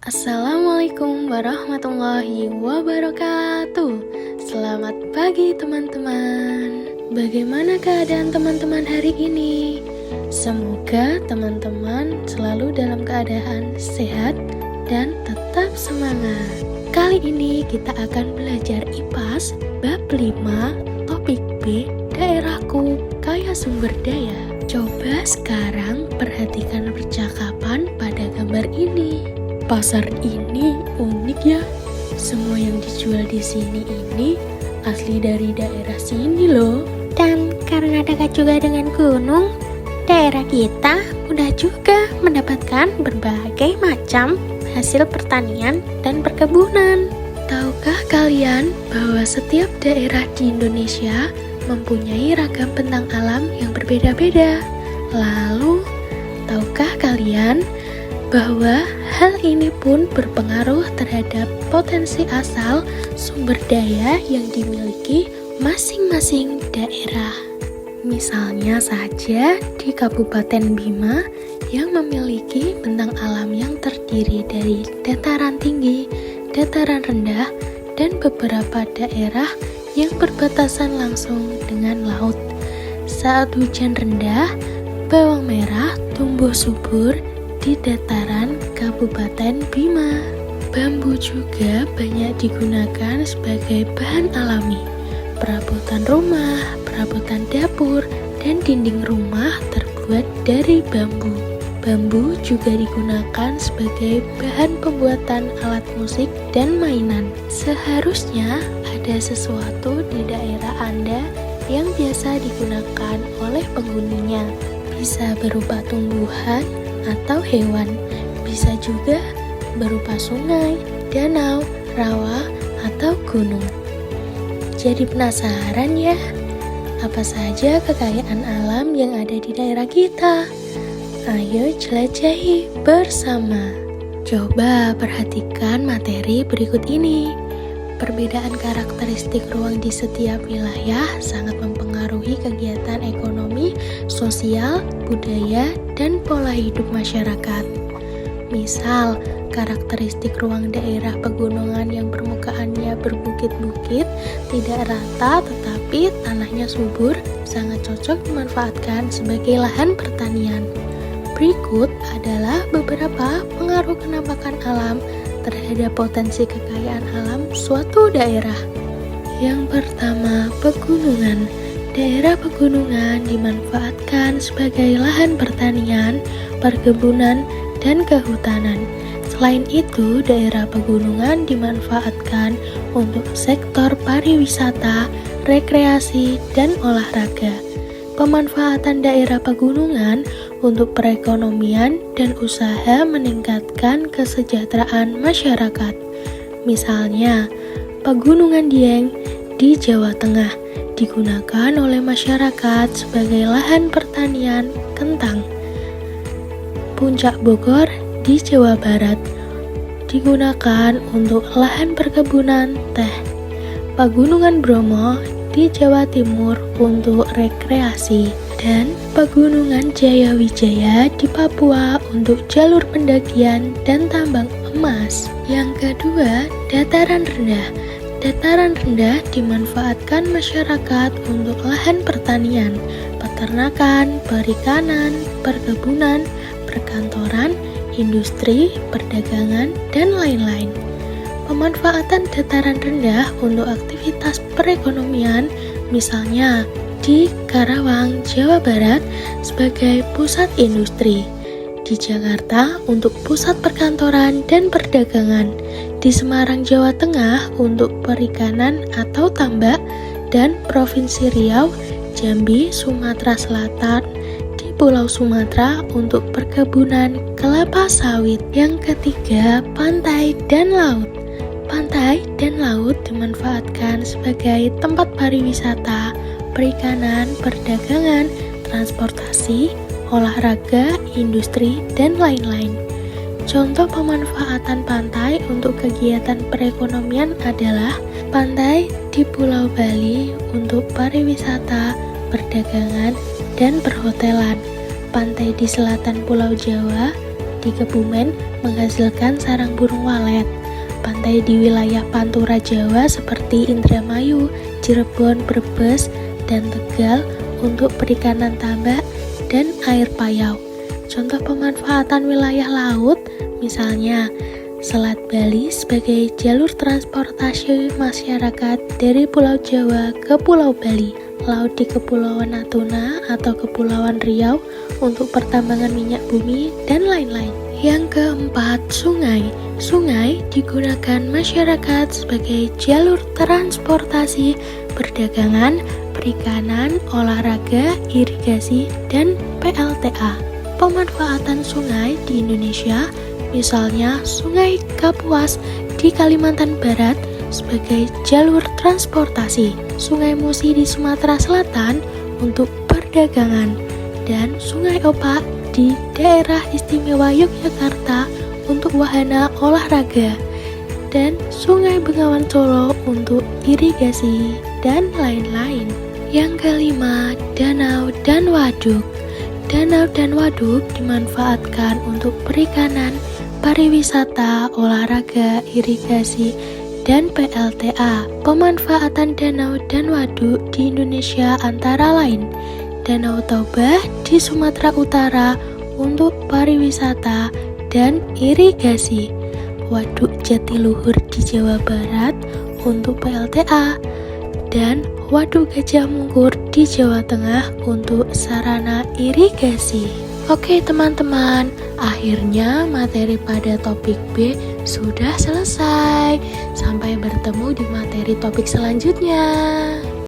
Assalamualaikum warahmatullahi wabarakatuh. Selamat pagi teman-teman. Bagaimana keadaan teman-teman hari ini? Semoga teman-teman selalu dalam keadaan sehat dan tetap semangat. Kali ini kita akan belajar IPAS bab 5, topik B, daerahku kaya sumber daya. Coba sekarang perhatikan percakapan pada gambar ini. Pasar ini unik ya. Semua yang dijual di sini ini asli dari daerah sini loh. Dan karena dekat juga dengan gunung, daerah kita mudah juga mendapatkan berbagai macam hasil pertanian dan perkebunan. Tahukah kalian bahwa setiap daerah di Indonesia mempunyai ragam bentang alam yang berbeda-beda? Lalu, tahukah kalian bahwa hal ini pun berpengaruh terhadap potensi asal sumber daya yang dimiliki masing-masing daerah. Misalnya saja di Kabupaten Bima yang memiliki bentang alam yang terdiri dari dataran tinggi, dataran rendah, dan beberapa daerah yang berbatasan langsung dengan laut. Saat hujan rendah, bawang merah tumbuh subur di dataran Kabupaten Bima. Bambu juga banyak digunakan sebagai bahan alami. Perabotan rumah, perabotan dapur, dan dinding rumah terbuat dari bambu. Bambu juga digunakan sebagai bahan pembuatan alat musik dan mainan. Seharusnya ada sesuatu di daerah Anda yang biasa digunakan oleh penghuninya. Bisa berupa tumbuhan atau hewan, bisa juga berupa sungai, danau, rawa, atau gunung. Jadi penasaran ya, apa saja kekayaan alam yang ada di daerah kita? Ayo jelajahi bersama. Coba perhatikan materi berikut ini. Perbedaan karakteristik ruang di setiap wilayah sangat mempengaruhi kegiatan ekonomi, sosial, budaya, dan pola hidup masyarakat. Misal, karakteristik ruang daerah pegunungan yang permukaannya berbukit-bukit, tidak rata tetapi tanahnya subur, sangat cocok dimanfaatkan sebagai lahan pertanian. Berikut adalah beberapa pengaruh penampakan alam terhadap potensi kekayaan alam suatu daerah. Yang pertama, pegunungan. Daerah pegunungan dimanfaatkan sebagai lahan pertanian, perkebunan, dan kehutanan. Selain itu, daerah pegunungan dimanfaatkan untuk sektor pariwisata, rekreasi, dan olahraga. Pemanfaatan daerah pegunungan untuk perekonomian dan usaha meningkatkan kesejahteraan masyarakat. Misalnya, Pegunungan Dieng di Jawa Tengah digunakan oleh masyarakat sebagai lahan pertanian kentang. Puncak Bogor di Jawa Barat digunakan untuk lahan perkebunan teh. Pegunungan Bromo di Jawa Timur untuk rekreasi, dan Pegunungan Jayawijaya di Papua untuk jalur pendakian dan tambang emas. Yang kedua, dataran rendah. Dataran rendah dimanfaatkan masyarakat untuk lahan pertanian, peternakan, perikanan, perkebunan, perkantoran, industri, perdagangan, dan lain-lain. Pemanfaatan dataran rendah untuk aktivitas perekonomian, misalnya di Karawang, Jawa Barat sebagai pusat industri, di Jakarta untuk pusat perkantoran dan perdagangan, di Semarang, Jawa Tengah untuk perikanan atau tambak, dan Provinsi Riau, Jambi, Sumatera Selatan, di Pulau Sumatera untuk perkebunan kelapa sawit. Yang ketiga, pantai dan laut. Pantai dan laut dimanfaatkan sebagai tempat pariwisata, perikanan, perdagangan, transportasi, olahraga, industri, dan lain-lain. Contoh pemanfaatan pantai untuk kegiatan perekonomian adalah pantai di Pulau Bali untuk pariwisata, perdagangan, dan perhotelan, pantai di selatan Pulau Jawa, di Kebumen menghasilkan sarang burung walet. Pantai di wilayah Pantura Jawa seperti Indramayu, Cirebon, Brebes, dan Tegal untuk perikanan tambak dan air payau. Contoh pemanfaatan wilayah laut, misalnya Selat Bali sebagai jalur transportasi masyarakat dari Pulau Jawa ke Pulau Bali, laut di Kepulauan Natuna atau Kepulauan Riau untuk pertambangan minyak bumi, dan lain-lain. Yang keempat, sungai. Sungai digunakan masyarakat sebagai jalur transportasi, perdagangan, perikanan, olahraga, irigasi, dan PLTA. Pemanfaatan sungai di Indonesia, misalnya Sungai Kapuas di Kalimantan Barat sebagai jalur transportasi, Sungai Musi di Sumatera Selatan untuk perdagangan, dan Sungai Opak di daerah istimewa Yogyakarta untuk wahana olahraga, dan Sungai Bengawan Solo untuk irigasi, dan lain-lain. Yang kelima, danau dan waduk. Danau dan waduk dimanfaatkan untuk perikanan, pariwisata, olahraga, irigasi, dan PLTA. Pemanfaatan danau dan waduk di Indonesia antara lain Danau Toba di Sumatera Utara untuk pariwisata dan irigasi, Waduk Jatiluhur di Jawa Barat untuk PLTA, dan Waduk Gajah Mungkur di Jawa Tengah untuk sarana irigasi. Oke teman-teman, akhirnya materi pada topik B sudah selesai. Sampai bertemu di materi topik selanjutnya.